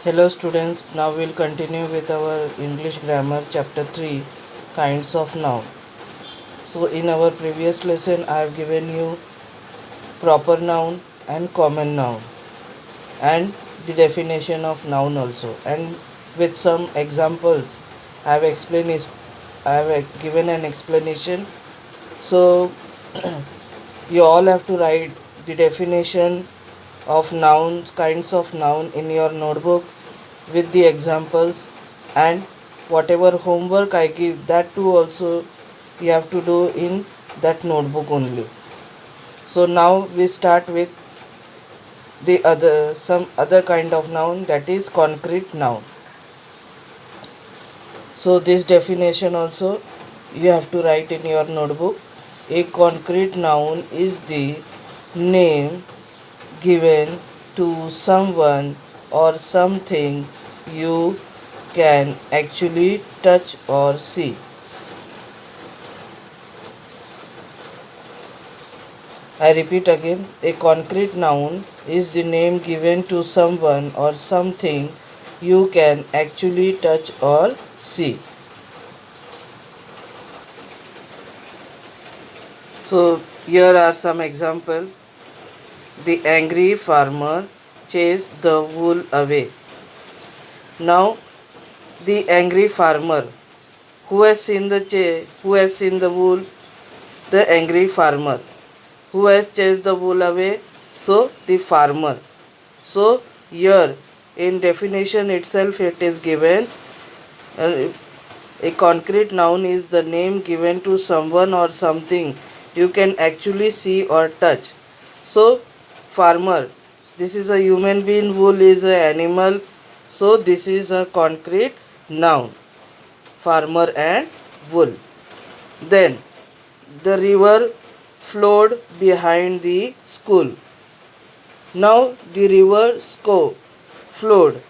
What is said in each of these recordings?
Hello students, now we'll continue with our English grammar chapter 3 kinds of noun. So in our previous lesson I have given you proper noun and common noun and the definition of noun also, and with some examples I have explained is I have given an explanation. So you all have to write the definition of nouns, kinds of noun in your notebook with the examples, and whatever homework I give, that too also you have to do in that notebook only. So now we start with the other some other kind of noun, that is concrete noun. So this definition also you have to write in your notebook. A concrete noun is the name given to someone or something you can actually touch or see. I repeat again, a concrete noun is the name given to someone or something you can actually touch or see. So here are some examples. The angry farmer chased the wool away. Now the angry farmer, who has seen the wool? The angry farmer. Who has chased the wool away? So the farmer. So here in definition itself it is given, a concrete noun is the name given to someone or something you can actually see or touch. So farmer, this is a human being, wool is an animal, so this is a concrete noun, farmer and wool. Then the river flowed behind the school. Now the river flowed.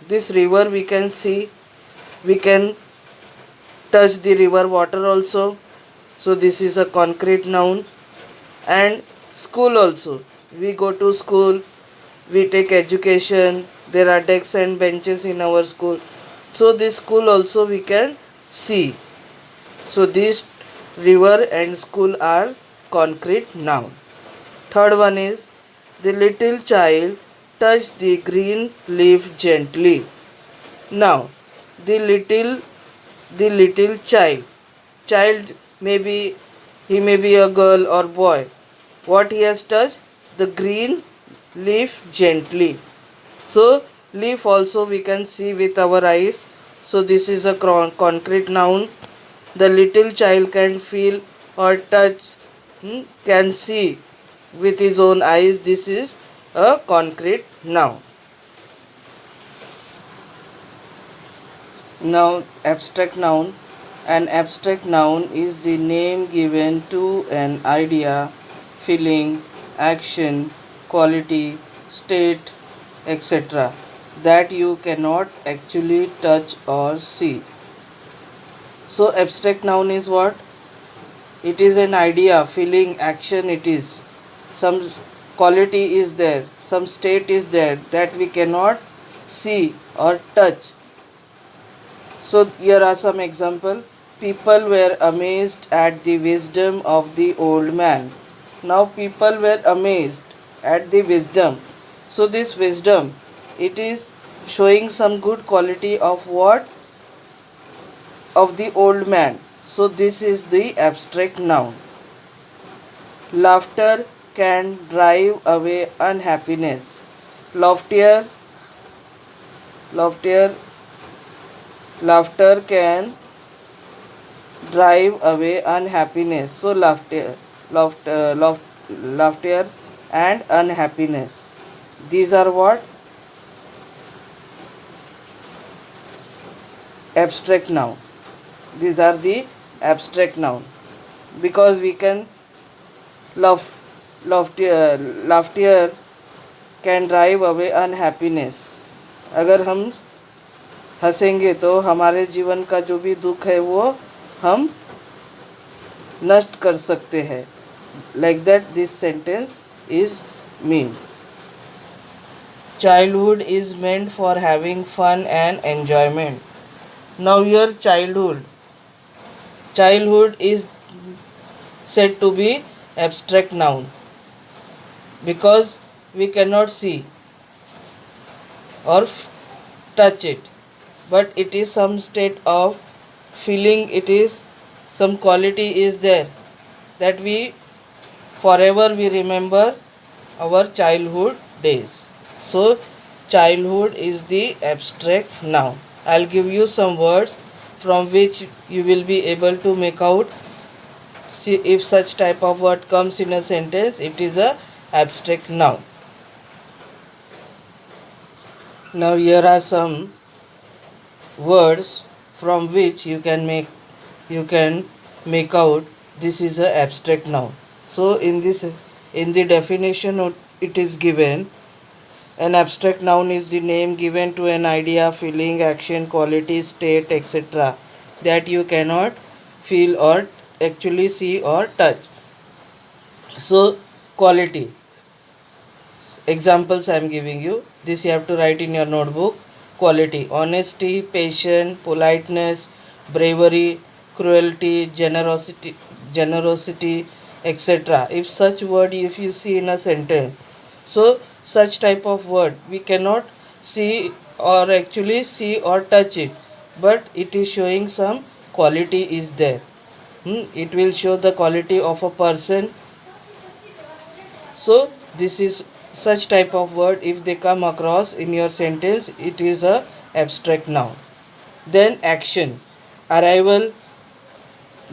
This river we can see, we can touch the river water also. So this is a concrete noun. And school also. We go to school, we take education, there are desks and benches in our school. So this school also we can see. So these river and school are concrete noun. Third one is the little child touched the green leaf gently. Now the little child maybe he may be a girl or boy. What he has touched? The green leaf gently. So leaf also we can see with our eyes. So this is a concrete noun. The little child can feel or touch, can see with his own eyes. This is a concrete noun. Now abstract noun. An abstract noun is the name given to an idea, feeling, action, quality, state, etc. that you cannot actually touch or see. So abstract noun is what? It is an idea, feeling, action, it is. Some quality is there, some state is there that we cannot see or touch. So here are some examples. People were amazed at the wisdom of the old man. Now people were amazed at the wisdom. So this wisdom, it is showing some good quality of what? Of the old man. So this is the abstract noun. Laughter can drive away unhappiness. Laughter laughter laughter can drive away unhappiness. So laughter and unhappiness, these are what? Abstract noun. These are the abstract noun, because we can laughter can drive away unhappiness. अगर हम हंसेंगे तो हमारे जीवन का जो भी दुख है वो हम नष्ट कर सकते हैं. Like that this sentence is mean. Childhood is meant for having fun and enjoyment. Now your childhood is said to be abstract noun because we cannot see or touch it, but it is some state of feeling, it is some quality is there that we forever we remember our childhood days. So childhood is the abstract noun. I'll give you some words from which you will be able to make out. See, if such type of word comes in a sentence, it is a abstract noun. Now here are some words from which you can make out this is a abstract noun. So in the definition it is given, an abstract noun is the name given to an idea, feeling, action, quality, state, etc. that you cannot feel or actually see or touch. So quality examples I am giving you. This you have to write in your notebook. Quality: honesty, patience, politeness, bravery, cruelty, generosity, etc. If such word if you see in a sentence, so such type of word we cannot see or actually see or touch it, but it is showing some quality is there. It will show the quality of a person. So this is such type of word, if they come across in your sentence, it is a abstract noun. Then action: arrival,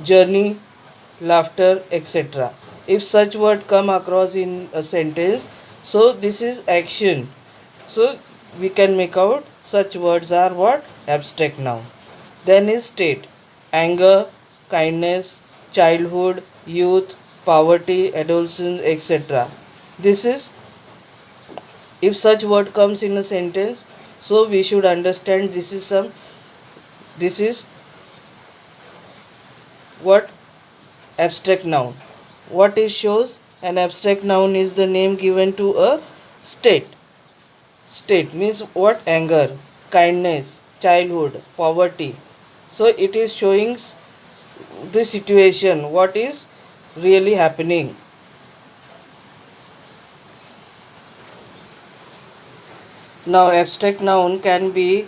journey, laughter, etc. If such word come across in a sentence, so this is action. So we can make out such words are what? Abstract noun. Then is state: anger, kindness, childhood, youth, poverty, adolescence, etc. This is, if such word comes in a sentence, so we should understand this is what? Abstract noun. What it shows? An abstract noun is the name given to a state. State means what? Anger, kindness, childhood, poverty. So it is showing the situation, what is really happening. Now abstract noun can be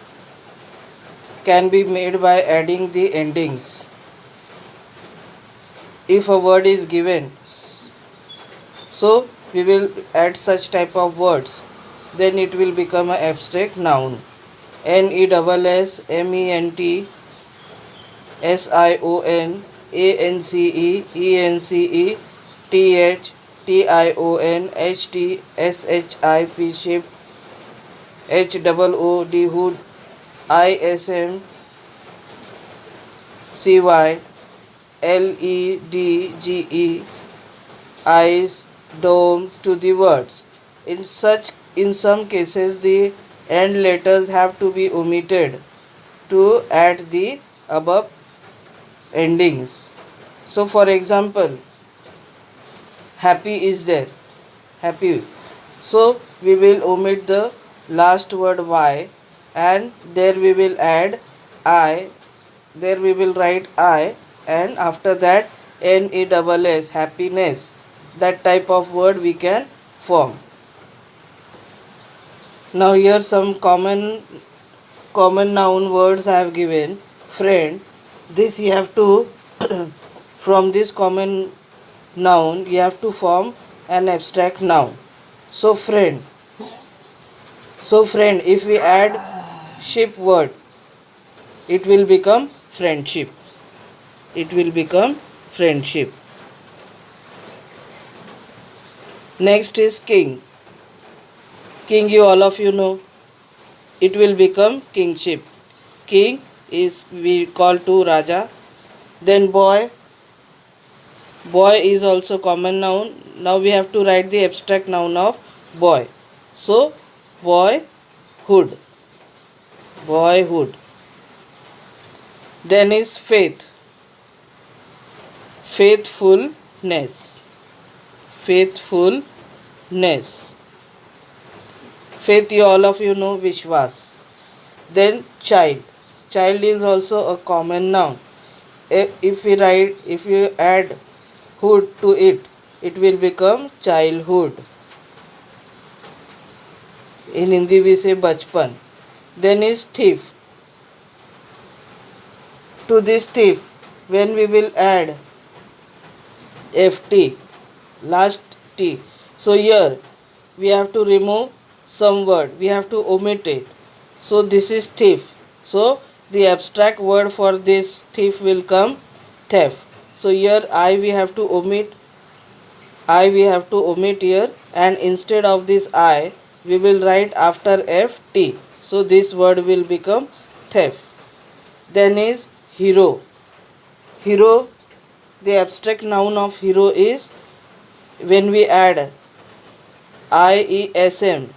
made by adding the endings. If a word is given, so we will add such type of words, then it will become an abstract noun. NESS, MENT, SION, ANCE, ENCE, TH, TION, HT, SHIP, ship, HOOD, hood, ISM, CY, LEDGE, eyes, dome to the words. In some cases the end letters have to be omitted to add the above endings. So for example, happy is there, happy. So we will omit the last word Y, and there we will add I, there we will write I, and after that NESS, happiness. That type of word we can form. Now here some common noun words I have given. Friend, this you have to from this common noun you have to form an abstract noun. So friend, if we add ship word, it will become friendship. It will become friendship. Next is king. King, you all of you know. It will become kingship. King is we call to Raja. Then boy. Boy is also common noun. Now we have to write the abstract noun of boy. So boyhood. Boyhood. Then is faith. Faithfulness. Faithfulness. Faith, you all of you know Vishwas. Then child. Child is also a common noun. If you add hood to it, it will become childhood. In Hindi we say bachpan. Then is thief. To this thief, when we will add ft, last t. So here we have to remove some word. We have to omit it. So this is thief. So the abstract word for this thief will come theft. So here we have to omit. We have to omit here, and instead of this I we will write after ft. So this word will become theft. Then is hero. Hero, the abstract noun of hero is, when we add iesm,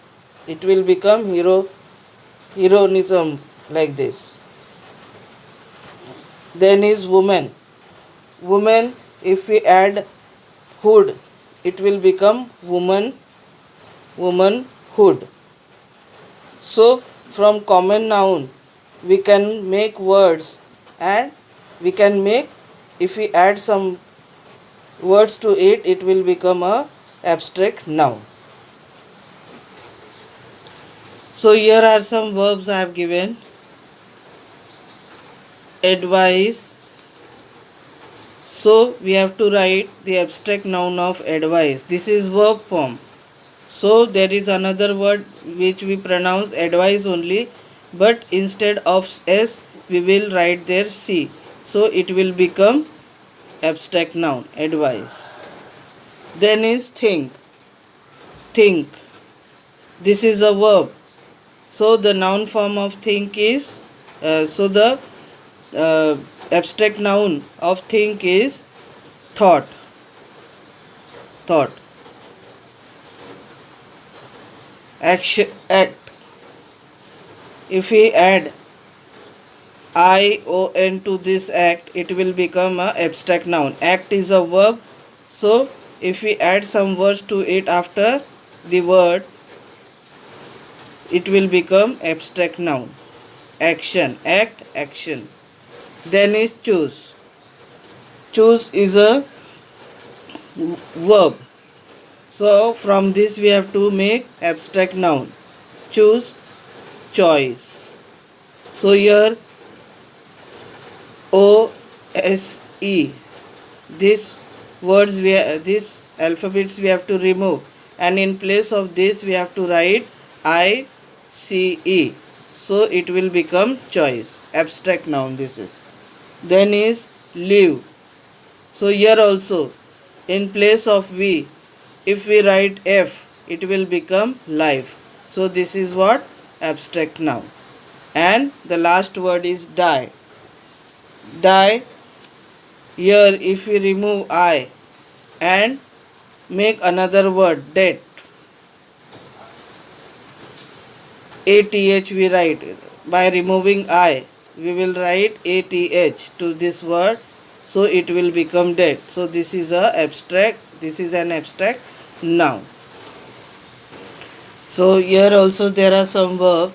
it will become heroism, like this. Then is woman. Woman, if we add hood, it will become womanhood. So from common noun we can make words, and we can make, if we add some words to it, it will become a abstract noun. So here are some verbs I have given. Advise. So we have to write the abstract noun of advise. This is verb form. So there is another word which we pronounce advise only, but instead of s we will write there c. So it will become abstract noun, advise. Then is think. Think. This is a verb. So the noun form of think is, the abstract noun of think is thought. Thought. Action, act. If we add ion to this act, it will become a abstract noun. Act is a verb. So if we add some words to it after the word, it will become abstract noun. Action, act, action. Then is choose. Choose is a verb. So from this we have to make abstract noun. Choose, choice. So here OSE, these words these alphabets we have to remove, and in place of this we have to write ICE. So it will become choice, abstract noun this is. Then is live. So here also in place of V, if we write F, it will become life. So this is what? Abstract noun. And the last word is die. Die. Here if we remove I and make another word, debt, ATH we write. By removing I, we will write ATH to this word. So it will become debt. So this is an abstract noun. So here also there are some verbs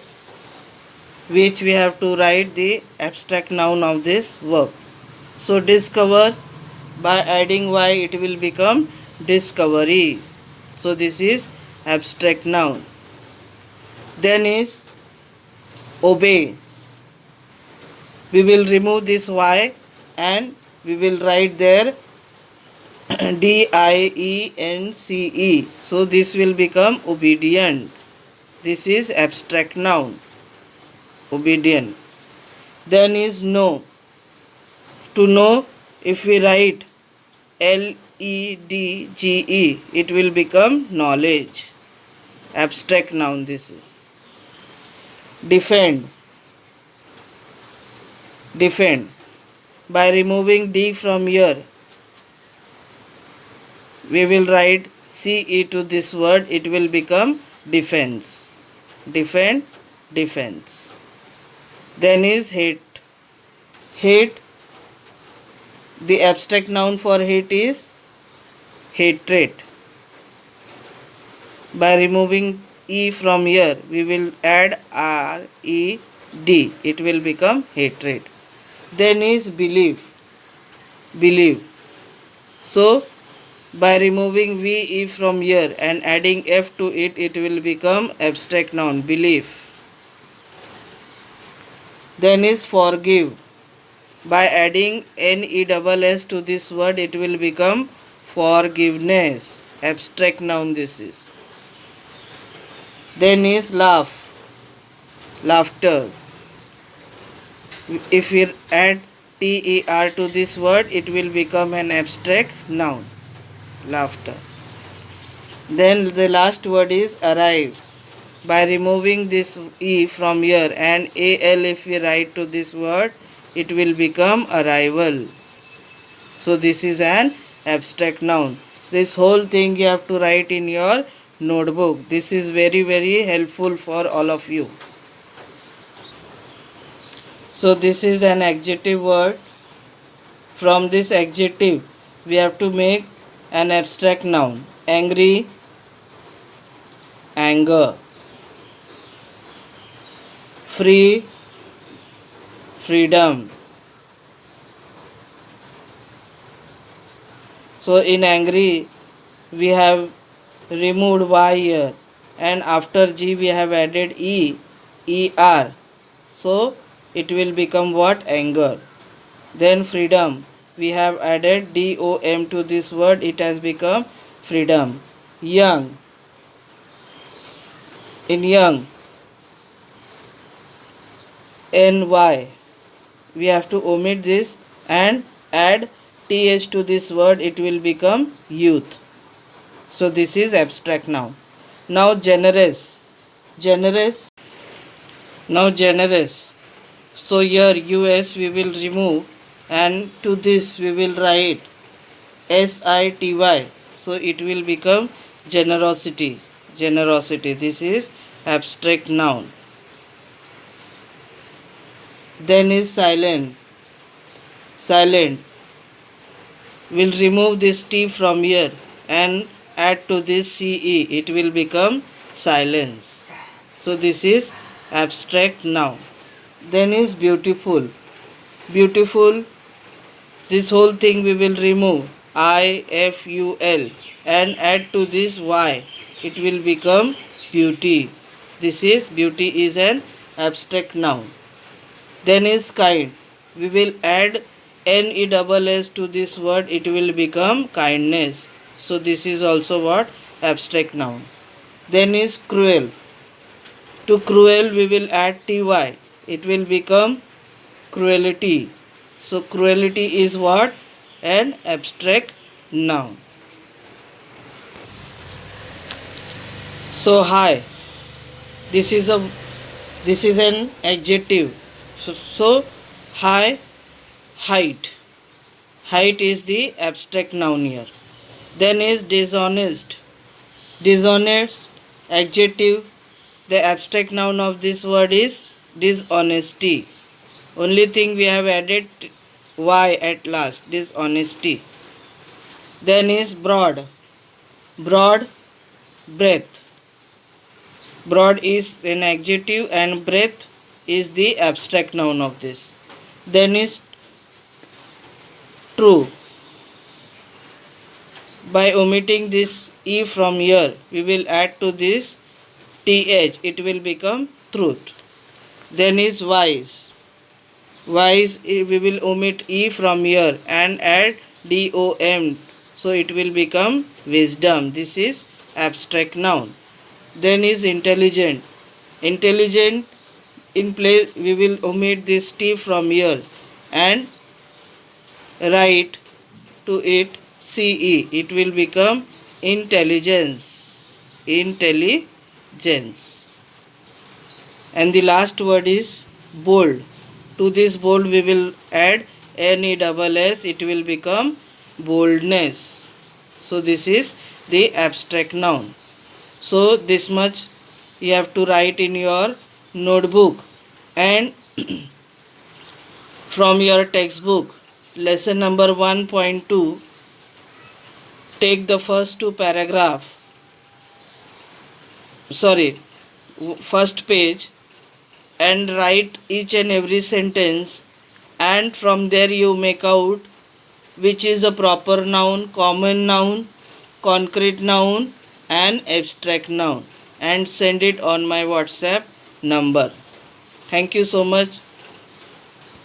which we have to write the abstract noun of this verb. So discover, by adding Y it will become discovery. So this is abstract noun. Then is obey. We will remove this Y and we will write there DIENCE. So this will become obedient. This is abstract noun, obedient. Then is know. To know, if we write LEDGE, it will become knowledge. Abstract noun this is. Defend. Defend. By removing D from here, we will write CE to this word, it will become defense. Defend, defense. Then is hate. Hate, the abstract noun for hate is hatred. By removing E from here, we will add R-E-D. It will become hatred. Then is belief. Believe. So, by removing VE from here and adding F to it, it will become abstract noun, belief. Then is forgive. By adding NESS to this word, it will become forgiveness, abstract noun this is. Then is laugh, laughter. If we add TER to this word, it will become an abstract noun, laughter. Then the last word is arrive. By removing this E from here and AL if we write to this word, it will become arrival. So this is an abstract noun. This whole thing you have to write in your notebook. This is very helpful for all of you. So this is an adjective word. From this adjective we have to make an abstract noun. Angry, anger. Free, freedom. So in angry we have removed Y here, and after G we have added ER. So it will become what? Anger. Then freedom, we have added DOM to this word, it has become freedom. Young, in young, NY, we have to omit this and add TH to this word, it will become youth. So this is abstract noun. Now generous. Now generous. So here US we will remove and to this we will write SITY. So it will become generosity. This is abstract noun. Then is silent. We'll remove this T from here and add to this CE. It will become silence. So this is abstract noun. Then is beautiful. This whole thing we will remove IFUL and add to this Y. It will become beauty. This is beauty is an abstract noun. Then is kind. We will add NESS to this word. It will become kindness. So this is also what? Abstract noun. Then is cruel. To cruel we will add TY. It will become cruelty. So cruelty is what? An abstract noun. So high. This is an adjective. So high, height. Height is the abstract noun here. Then is dishonest. Adjective. The abstract noun of this word is dishonesty. Only thing we have added Y at last, dishonesty. Then is broad. Breadth. Broad is an adjective and breadth is the abstract noun of this. Then is true. By omitting this E from here, we will add to this TH. It will become truth. Then is wise. We will omit E from here and add DOM. So it will become wisdom. This is abstract noun. Then is intelligent. In place we will omit this T from here and write to it CE. It will become intelligence. And the last word is bold. To this bold we will add NESS. It will become boldness. So this is the abstract noun. So this much you have to write in your notebook, and from your textbook lesson number 1.2 take the first two paragraph. first page and write each and every sentence, and from there you make out which is a proper noun, common noun, concrete noun and abstract noun, and send it on my WhatsApp number. Thank you so much.